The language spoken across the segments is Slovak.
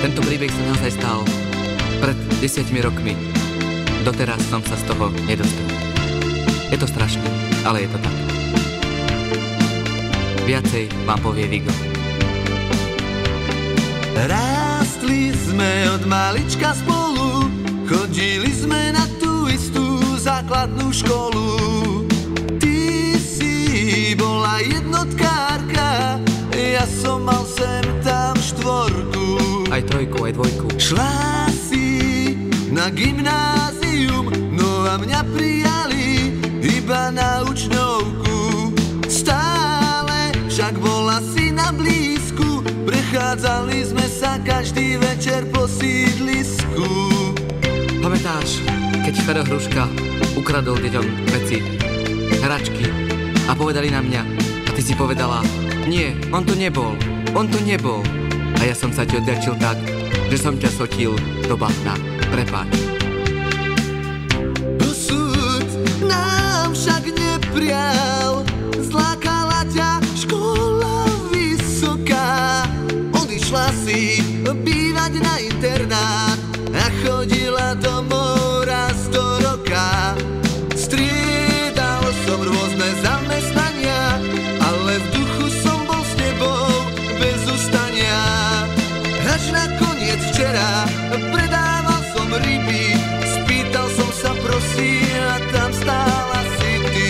Tento príbeh sa naozaj stal pred 10 rokmi. Doteraz som sa z toho nedostal. Je to strašné, ale je to tak. Viacej vám povie Vigo. Rástli sme od malička spolu, chodili sme na tú istú základnú školu. Ty si bola jednotkárka, ja som mal sem tam štvorku. Aj trojku, aj dvojku. Šla si na gymnázium, no a mňa prijali iba na učňovku. Stále však bola si na blízku, prechádzali sme sa každý večer po sídlisku. Pamätáš, keď Fero Hruška ukradol deťom veci, hračky a povedali na mňa a ty si povedala, nie, on to nebol. A ja som sa ti odďačil tak, že som ťa sotil do bahna. Prepáč. Osud nám však neprial, zlákala ťa škola vysoká. Odišla si bývať na internát a chodila domov raz do roka. Striedal som rôzne zamestnania, ale v duchu som bol s tebou bez ustania. Až nakoniec včera predával som ryby, spýtal som sa prosím a tam stála si ty.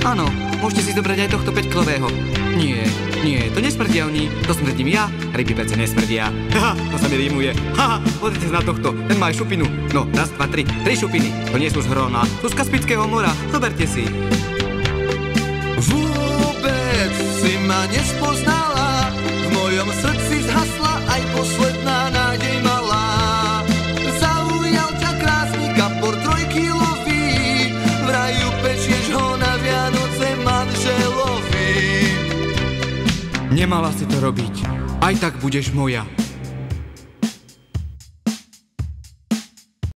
Áno, môžete si zobrať aj tohto 5-kilového. Nie, to nesmrdia oni, to smrdím ja, ryby vece nesmrdia. Haha, to sa mi rímuje. Haha, pozrite sa na tohto, ten má aj šupinu. No, raz, dva, tri šupiny. To nie sú z hrona, sú z Kaspického mora, zoberte si. Vôbec si ma nespoznala, v mojom srdci zhasla aj posledná nádej malá. Zaujal ťa krásny kapor trojkilový, v raju pečieš ho na Vianoce manželovi. Nemala si to robiť, aj tak budeš moja.